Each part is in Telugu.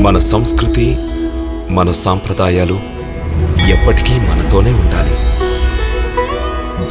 మన సంస్కృతి, మన సాంప్రదాయాలు ఎప్పటికీ మనతోనే ఉండాలి.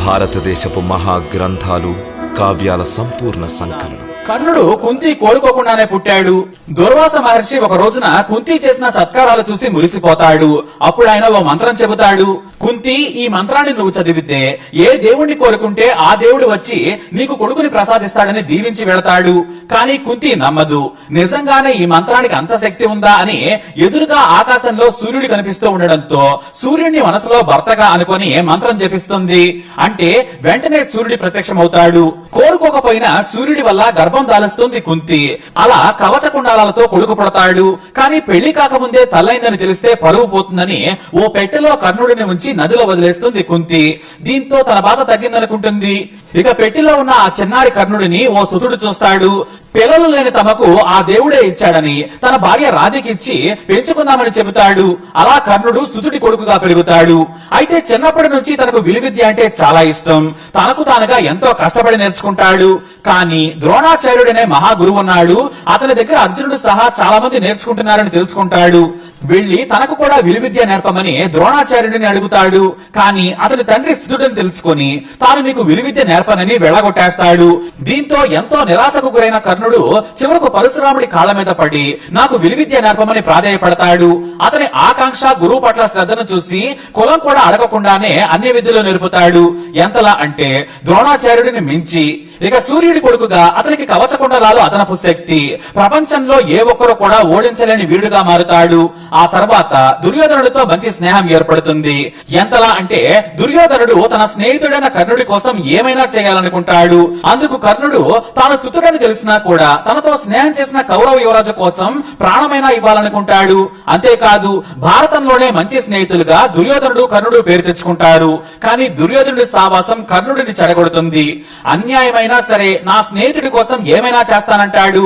భారతదేశపు మహా గ్రంథాలు, కావ్యాల సంపూర్ణ సంకలనం. కర్ణుడు కుంతి కోరుకోకుండానే పుట్టాడు. దుర్వాస మహర్షి ఒక రోజున కుంతి చేసిన సత్కారాలు చూసి మురిసిపోతాడు. అప్పుడు ఆయన ఓ మంత్రం చెబుతాడు. కుంతి, ఈ మంత్రాన్ని నువ్వు చదివితే ఏ దేవుణ్ణి కోరుకుంటే ఆ దేవుడు వచ్చి నీకు కొడుకుని ప్రసాదిస్తాడని దీవించి వెళతాడు. కానీ కుంతి నమ్మదు. నిజంగానే ఈ మంత్రానికి అంత శక్తి ఉందా అని ఎదురుగా ఆకాశంలో సూర్యుడు కనిపిస్తూ ఉండడంతో సూర్యుడిని మనసులో భర్తగా అనుకొని మంత్రం జపిస్తుంది. అంటే వెంటనే సూర్యుడి ప్రత్యక్షమవుతాడు. కోరుకోకపోయినా సూర్యుడి వల్ల గర్భం దాలుస్తుంది కుంతి. అలా కవచ కుండాలతో కొడుకు పుడతాడు. కానీ పెళ్లి కాకముందే తల్లైందని తెలిస్తే పరువు పోతుందని ఓ పెట్టెలో కర్ణుడిని ఉంచి నదిలో వదిలేస్తుంది కుంతి. దీంతో తన బాధ తగ్గిందనుకుంటుంది. ఇక పెట్టెలో ఉన్న ఆ చిన్నారి కర్ణుడిని ఓ సుతుడు చూస్తాడు. పిల్లలు లేని తమకు ఆ దేవుడే ఇచ్చాడని తన భార్య రాధికిచ్చి పెంచుకుందామని చెబుతాడు. అలా కర్ణుడు సుతుడి కొడుకుగా పెరుగుతాడు. అయితే చిన్నప్పటి నుంచి తనకు విలువిద్య అంటే చాలా ఇష్టం. తనకు తానుగా ఎంతో కష్టపడి నేర్చుకుంటాడు. కానీ ద్రోణాచార్యుడనే మహా గురువు ఉన్నాడు. అతని దగ్గర అర్జునుడు సహా చాలా మంది నేర్చుకుంటున్నారని తెలుసుకుంటాడు. వెళ్లి తనకు కూడా విలువిద్య నేర్పమని ద్రోణాచార్యుడిని అడుగుతాడు. కానీ అతని తండ్రి సుతుడని తెలుసుకొని తాను నీకు విలువిద్య నేర్పనని వెళ్లగొట్టేస్తాడు. దీంతో ఎంతో నిరాశకు గురైన కర్ణుడు చివరకు పరశురాముడి కాళ్ల మీద పడి నాకు విలువిద్య నేర్పమని ప్రాధేయపడతాడు. అతని ఆకాంక్ష, గురువు పట్ల శ్రద్ధను చూసి కులం కూడా అడగకుండానే అన్ని విద్యలు నేర్పుతాడు. ఎంతలా అంటే ద్రోణాచార్యుడిని మించి. ఇక సూర్యుడి కొడుకుగా అతనికి కవచకుండలాలు అదనపు శక్తి. ప్రపంచంలో ఏ ఒక్కరు కూడా ఓడించలేని వీరుడుగా మారుతాడు. ఆ తర్వాత దుర్యోధనుడితో మంచి స్నేహం ఏర్పడుతుంది. ఎంతలా అంటే దుర్యోధనుడు తన స్నేహితుడైన కర్ణుడి కోసం ఏమైనా చేయాలనుకుంటాడు. అందుకు కర్ణుడు తాను సుతుడని తెలిసినా కూడా తనతో స్నేహం చేసిన కౌరవ యువరాజు కోసం ప్రాణమైనా ఇవ్వాలనుకుంటాడు. అంతేకాదు భారతంలోనే మంచి స్నేహితులుగా దుర్యోధనుడు, కర్ణుడు పేరు తెచ్చుకుంటారు. కానీ దుర్యోధనుడి సావాసం కర్ణుడిని చెడగొడుతుంది. అన్యాయమైన సరే నా స్నేహితుడి కోసం ఏమైనా చేస్తానంటాడు.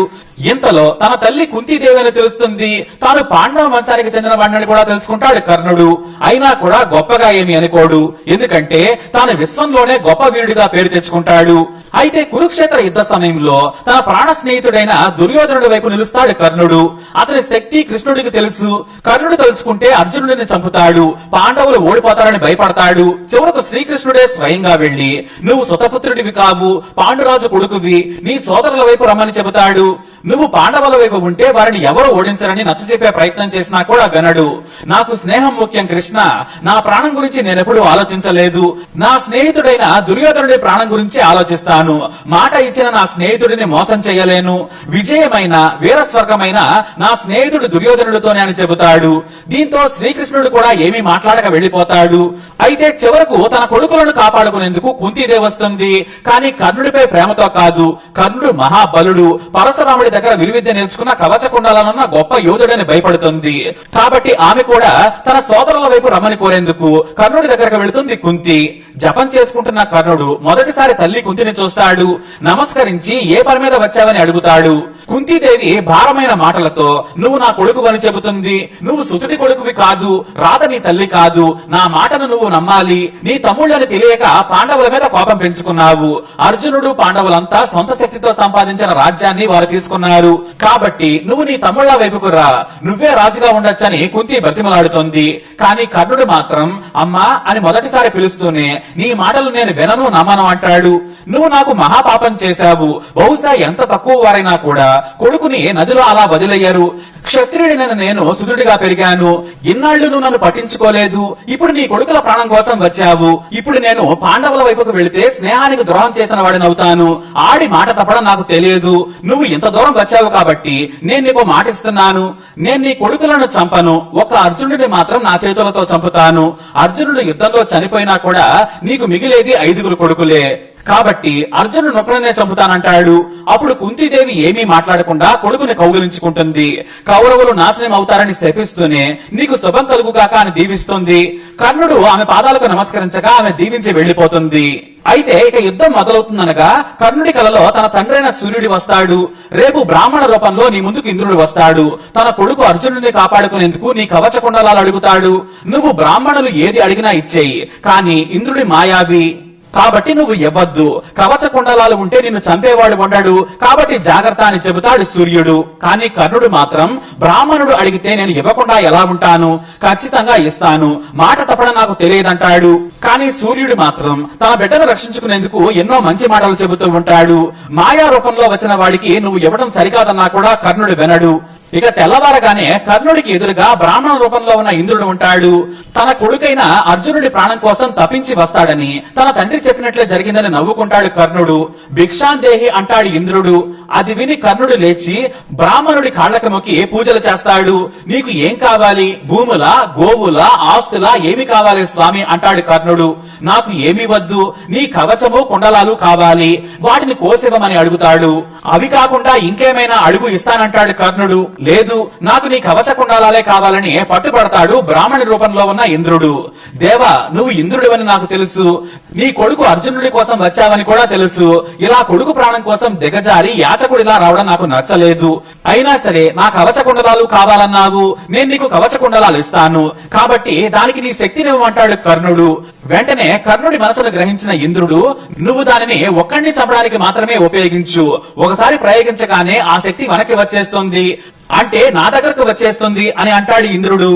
ఇంతలో తన తల్లి కుంతీదేవి అని తెలుస్తుంది. తాను పాండవ వంశానికి చెందిన వాడిని కూడా తెలుసుకుంటాడు కర్ణుడు. అయినా కూడా గొప్పగా ఏమి అనుకోడు. ఎందుకంటే తాను విశ్వంలోనే గొప్ప వీరుడిగా పేరు తెచ్చుకుంటాడు. అయితే కురుక్షేత్ర యుద్ధ సమయంలో తన ప్రాణ స్నేహితుడైన దుర్యోధనుడి వైపు నిలుస్తాడు కర్ణుడు. అతని శక్తి కృష్ణుడికి తెలుసు. కర్ణుడు తలుచుకుంటే అర్జునుడిని చంపుతాడు. పాండవులు ఓడిపోతారని భయపడతాడు. చివరకు శ్రీకృష్ణుడే స్వయంగా వెళ్లి నువ్వు సుతపుత్రుడివి కావు, పాండురాజు కొడుకువి, నీ సోదరుల వైపు రమ్మని చెబుతాడు. నువ్వు పాండవుల వైపు ఉంటే వారిని ఎవరు ఓడించరని నచ్చజెప్పే ప్రయత్నం చేసినా కూడా వినడు. నాకు స్నేహం ముఖ్యం కృష్ణ, నా ప్రాణం గురించి నేనెప్పుడు ఆలోచించలేదు. నా స్నేహితుడైన దుర్యోధనుడి ప్రాణం గురించి ఆలోచిస్తాను. మాట ఇచ్చిన నా స్నేహితుడిని మోసం చేయలేను. విజయమైన వీరస్వర్గమైన నా స్నేహితుడు దుర్యోధనుడితోనే అని చెబుతాడు. దీంతో శ్రీకృష్ణుడు కూడా ఏమీ మాట్లాడక వెళ్లిపోతాడు. అయితే చివరకు తన కొడుకులను కాపాడుకునేందుకు కుంతీదేవి వస్తుంది. కానీ కర్ణుడిపై ప్రేమతో కాదు. కర్ణుడు మహాబలుడు, పరశురాముడి దగ్గర విలువిద్య నేర్చుకున్న కవచకుండాలనున్న గొప్ప యోధుడని భయపడుతుంది. కాబట్టి ఆమె కూడా తన సోదరుల వైపు రమ్మని కోరేందుకు కర్ణుడి దగ్గరకు వెళుతుంది కుంతి. జపం చేసుకుంటున్న కర్ణుడు మొదటిసారి తల్లి కుంతిని చూస్తాడు. నమస్కరించి ఏ పని మీద వచ్చావని అడుగుతాడు. కుంతీదేవి భారమైన మాటలతో నువ్వు నా కొడుకు అని చెబుతుంది. నువ్వు సుతుడి కొడుకువి కాదు, రాధ నీ తల్లి కాదు. నా మాటను నువ్వు నమ్మాలి. నీ తమ్ముళ్ళని తెలియక పాండవుల మీద కోపం పెంచుకున్నావు. అర్జునుడు, పాండవులంతా సొంత శక్తితో సంపాదించిన రాజ్యాన్ని వారు తీసుకున్నారు. కాబట్టి నువ్వు నీ తమ్ముళ్ల వైపుకు రా, నువ్వే రాజుగా ఉండొచ్చని కుంతి బ్రతిమలాడుతోంది. కానీ కర్ణుడు మాత్రం అమ్మా అని మొదటిసారి పిలుస్తూనే నీ మాటలు నేను వినను, నమ్మను అంటాడు. నువ్వు నాకు మహాపాపం చేశావు. బహుశా ఎంత తక్కువ వారైనా కూడా కొడుకుని నదిలో అలా వదిలేయరు. క్షత్రియుడినైన నేను సుతుడిగా పెరిగాను. ఇన్నాళ్లు నువ్వు నన్ను పట్టించుకోలేదు. ఇప్పుడు నీ కొడుకుల ప్రాణం కోసం వచ్చావు. ఇప్పుడు నేను పాండవుల వైపుకు వెళితే స్నేహానికి ద్రోహం చేసిన వాడినవుతాను. ఆడి మాట తప్పడం నాకు తెలియదు. నువ్వు ఇంత దూరం వచ్చావు కాబట్టి నేను నీకు మాటిస్తున్నాను. నేను నీ కొడుకులను చంపను. ఒక అర్జునుడిని మాత్రం నా చేతులతో చంపుతాను. అర్జునుడు యుద్ధంలో చనిపోయినా కూడా నీకు మిగిలేది 5 కొడుకులే. కాబట్టి అర్జునుడు ఒక్కడనే చంపుతానంటాడు. అప్పుడు కుంతీదేవి ఏమీ మాట్లాడకుండా కొడుకుని కౌగిలించుకుంటుంది. కౌరవులు నాశనం అవుతారని శపిస్తూనే నీకు శుభం కలుగుగాక అని దీవిస్తుంది. కర్ణుడు ఆమె పాదాలకు నమస్కరించగా ఆమె దీవించి వెళ్లిపోతుంది. అయితే ఇక యుద్ధం మొదలవుతుందనగా కర్ణుడి కలలో తన తండ్రైన సూర్యుడి వస్తాడు. రేపు బ్రాహ్మణ రూపంలో నీ ముందుకు ఇంద్రుడు వస్తాడు. తన కొడుకు అర్జునుడిని కాపాడుకునేందుకు నీ కవచకుండలాలు అడుగుతాడు. నువ్వు బ్రాహ్మణులు ఏది అడిగినా ఇచ్చేయి. కానీ ఇంద్రుడి మాయావి కాబట్టి నువ్వు ఇవ్వద్దు. కవచ కుండలాలు ఉంటే నిన్ను చంపేవాడు ఉండడు, కాబట్టి జాగ్రత్త అని చెబుతాడు సూర్యుడు. కానీ కర్ణుడు మాత్రం బ్రాహ్మణుడు అడిగితే నేను ఇవ్వకుండా ఎలా ఉంటాను, ఖచ్చితంగా ఇస్తాను, మాట తప్పడం నాకు తెలియదంటాడు. కానీ సూర్యుడు మాత్రం తన బిడ్డను రక్షించుకునేందుకు ఎన్నో మంచి మాటలు చెబుతూ ఉంటాడు. మాయా రూపంలో వచ్చిన వాడికి నువ్వు ఇవ్వడం సరికాదన్నా కూడా కర్ణుడు వినడు. ఇక తెల్లవారగానే కర్ణుడికి ఎదురుగా బ్రాహ్మణ రూపంలో ఉన్న ఇంద్రుడు ఉంటాడు. తన కొడుకైన అర్జునుడి ప్రాణం కోసం తప్పించి వస్తాడని తన తండ్రి చెప్పినట్లే జరిగిందని నవ్వుకుంటాడు కర్ణుడు. భిక్షాందేహి అంటాడు ఇంద్రుడు. అది విని కర్ణుడు లేచి బ్రాహ్మణుడి కాళ్లకు మొక్కి పూజలు చేస్తాడు. నీకు ఏం కావాలి, భూముల, గోవుల, ఆస్తుల, ఏమి కావాలి స్వామి అంటాడు కర్ణుడు. నాకు ఏమి వద్దు, నీ కవచము కుండలాలు కావాలి, వాటిని కోసివ్వమని అడుగుతాడు. అవి కాకుండా ఇంకేమైనా అడుగు ఇస్తానంటాడు కర్ణుడు. లేదు, నాకు నీ కవచ కుండలాలే కావాలని పట్టుబడతాడు బ్రాహ్మణి రూపంలో ఉన్న ఇంద్రుడు. దేవా, నువ్వు ఇంద్రుడివని నాకు తెలుసు, నీ కొడుకు అర్జునుడి కోసం వచ్చావని కూడా తెలుసు. ఇలా కొడుకు ప్రాణం కోసం దిగజారి యాచకుడిలా రావడం నాకు నచ్చలేదు. అయినా సరే నా కవచ కుండలాలు కావాలన్నావు, నేను నీకు కవచ కుండలాలు ఇస్తాను, కాబట్టి దానికి నీ శక్తినివ్వమంటాడు కర్ణుడు. వెంటనే కర్ణుడి మనసును గ్రహించిన ఇంద్రుడు, నువ్వు దానిని ఒక్కడిని చంపడానికి మాత్రమే ఉపయోగించు, ఒకసారి ప్రయోగించగానే ఆ శక్తి వెనక్కి వచ్చేస్తుంది, అంటే నా దగ్గరకు వచ్చేస్తుంది అని అంటాడు ఇంద్రుడు.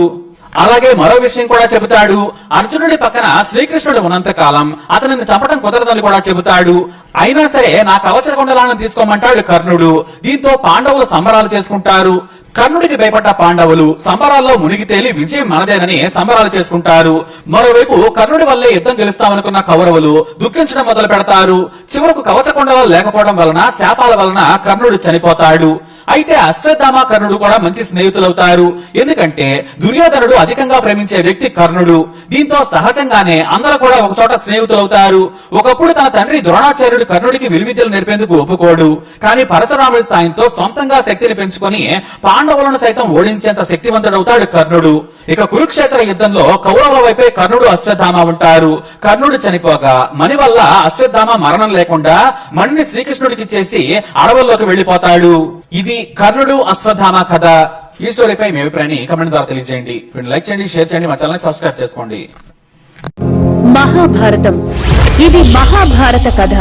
అలాగే మరో విషయం కూడా చెబుతాడు. అర్జునుడి పక్కన శ్రీకృష్ణుడు ఉన్నంత కాలం అతనిని చంపడం కుదరదని కూడా చెబుతాడు. అయినా సరే నా కవచ కుండలాలను తీసుకోమంటాడు కర్ణుడు. దీంతో పాండవులు సంబరాలు చేసుకుంటారు. కర్ణుడికి భయపడ్డ పాండవులు సంబరాల్లో మునిగి తేలి విజయం మనదేనని సంబరాలు చేసుకుంటారు. మరోవైపు కర్ణుడి వల్లే యుద్ధం గెలుస్తామనుకున్న కౌరవులు దుఃఖించడం మొదలు పెడతారు. చివరకు కవచ కుండలాలు లేకపోవడం వలన, శాపాల వలన కర్ణుడు చనిపోతాడు. అయితే అశ్వత్థామ కర్ణుడు కూడా మంచి స్నేహితులవుతారు. ఎందుకంటే దుర్యోధనుడు అధికంగా ప్రేమించే వ్యక్తి కర్ణుడు. దీంతో సహజంగానే అందరూ కూడా ఒకచోట స్నేహితులవుతారు. ఒకప్పుడు తన తండ్రి ద్రోణాచార్యుడు కర్ణుడికి విలువిద్యలు నేర్పేందుకు ఒప్పుకోడు. కానీ పరశురాముడి సాయంతో సొంతంగా శక్తిని పెంచుకొని పాండవులను సైతం ఓడించేంత శక్తివంతుడవుతాడు కర్ణుడు. ఇక కురుక్షేత్ర యుద్ధంలో కౌరవుల వైపే కర్ణుడు, అశ్వత్థామ ఉంటారు. కర్ణుడు చనిపోగా మణి వల్ల అశ్వత్థామ మరణం లేకుండా మణిని శ్రీకృష్ణుడికి ఇచ్చేసి అడవుల్లోకి వెళ్లిపోతాడు. ఇది కర్ణుడు, అశ్వత్థామ కథ. ఈ స్టోరీపై మీ అభిప్రాయాన్ని కామెంట్ ద్వారా తెలియజేయండి. లైక్ చేయండి, షేర్ చేయండి, మా ఛానల్ సబ్స్క్రైబ్ చేసుకోండి. మహాభారతం ఇది మహాభారత కథ.